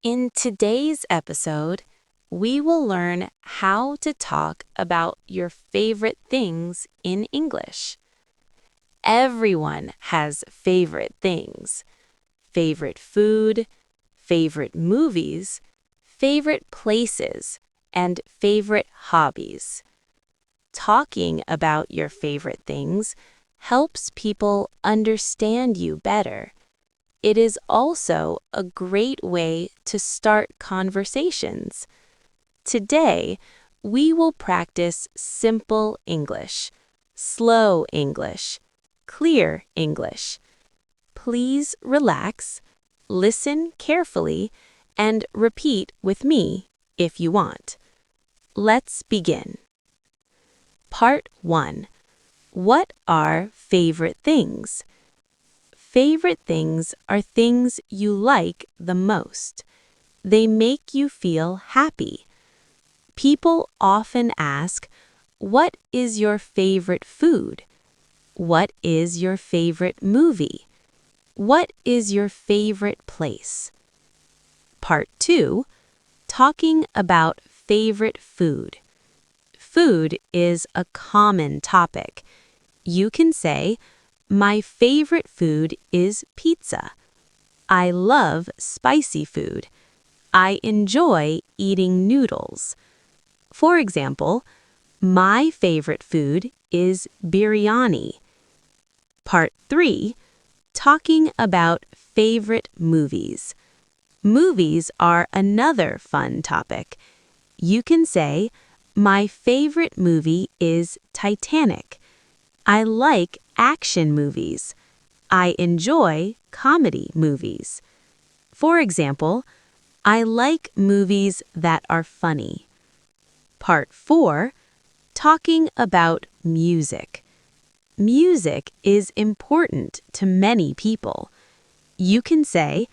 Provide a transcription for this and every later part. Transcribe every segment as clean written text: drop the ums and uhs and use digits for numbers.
In today's episode, we will learn how to talk about your favorite things in English. Everyone has favorite things: favorite food, favorite movies, favorite places, and favorite hobbies. Talking about your favorite things helps people understand you better. It is also a great way to start conversations. Today, we will practice simple English, slow English, clear English. Please relax, listen carefully, and repeat with me if you want. Let's begin. Part 1. What are favorite things? Favorite things are things you like the most. They make you feel happy. People often ask, "What is your favorite food? What is your favorite movie? What is your favorite place?" Part 2. Talking about favorite food. Food is a common topic. You can say, "My favorite food is pizza. I love spicy food. I enjoy eating noodles." For example, my favorite food is biryani. Part 3. Talking about favorite movies. Movies are another fun topic. You can say, "My favorite movie is Titanic. I like action movies. I enjoy comedy movies." For example, I like movies that are funny. Part 4. Talking about music. Music is important to many people. You can say,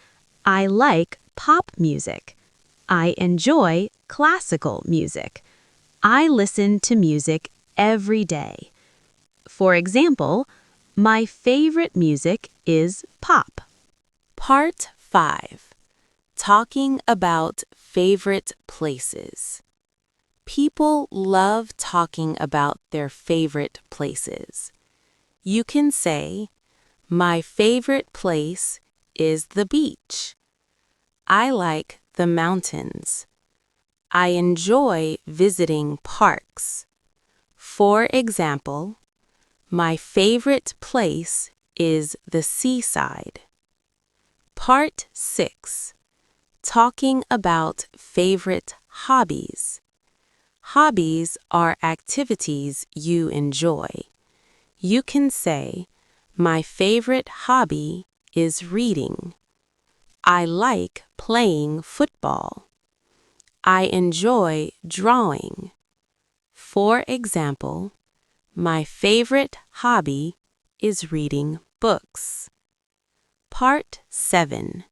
"I like pop music. I enjoy classical music. I listen to music every day." For example, my favorite music is pop. Part 5. Talking about favorite places. People love talking about their favorite places. You can say, "My favorite place is the beach. I like the mountains. I enjoy visiting parks." For example, my favorite place is the seaside. Part 6. Talking about favorite hobbies. Hobbies are activities you enjoy. You can say, "My favorite hobby is reading. I like playing football. I enjoy drawing." For example, my favorite hobby is reading books. Part 7.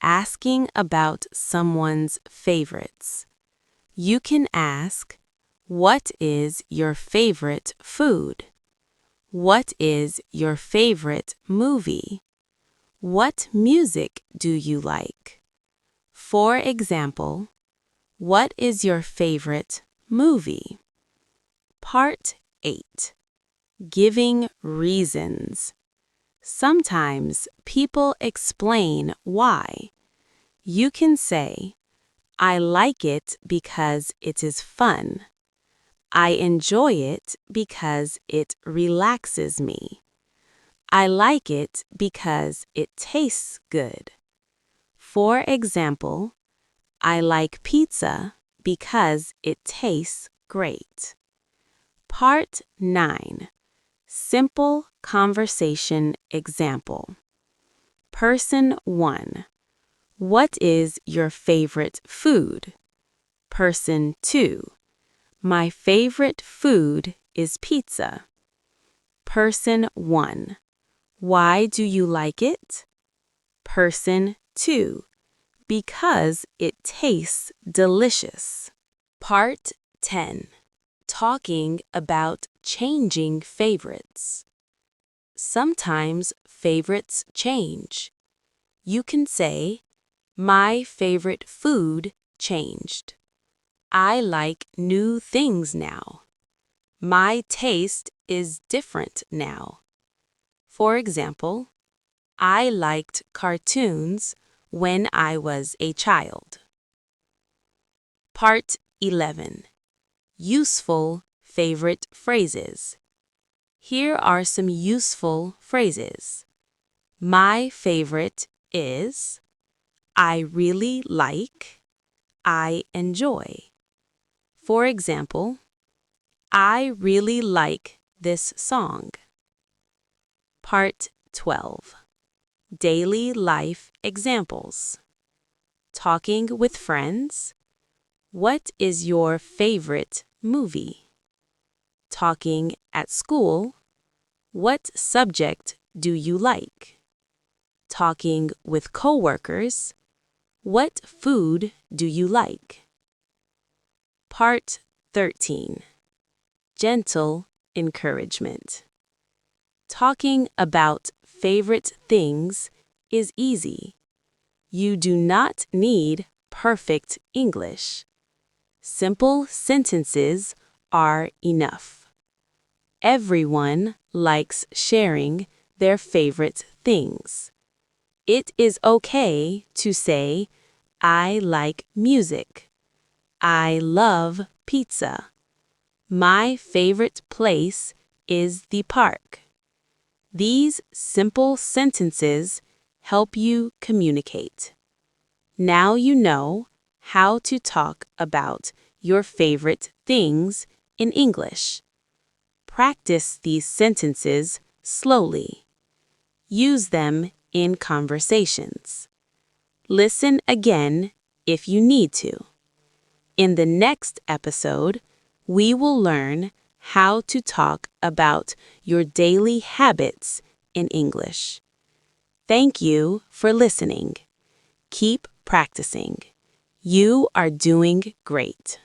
Asking about someone's favorites. You can ask, "What is your favorite food? What is your favorite movie? What music do you like?" For example, "What is your favorite movie?" Part 8. Giving reasons. Sometimes people explain why. You can say, "I like it because it is fun. I enjoy it because it relaxes me. I like it because it tastes good." For example, "I like pizza because it tastes great." Part 9. Simple conversation example. Person 1. What is your favorite food? Person 2. My favorite food is pizza. Person 1. Why do you like it? Person 2. Because it tastes delicious. Part 10. Talking about changing favorites. Sometimes favorites change. You can say, My favorite food changed. I like new things now. My taste is different now. For example, I liked cartoons when I was a child. Part 11. Useful favorite phrases. Here are some useful phrases. My favorite is I really like, I enjoy. For example, I really like this song. Part 12. Daily life examples. Talking with friends. What is your favorite movie? Talking at school. What subject do you like? Talking with coworkers. What food do you like? Part 13. Gentle encouragement. Talking about favorite things is easy. You do not need perfect English. Simple sentences are enough. Everyone likes sharing their favorite things. It is okay to say, I like music. I love pizza. My favorite place is the park. These simple sentences help you communicate. Now you know how to talk about your favorite things in English. Practice these sentences slowly. Use them in conversations. Listen again if you need to. In the next episode, we will learn how to talk about your daily habits in English. Thank you for listening. Keep practicing. You are doing great.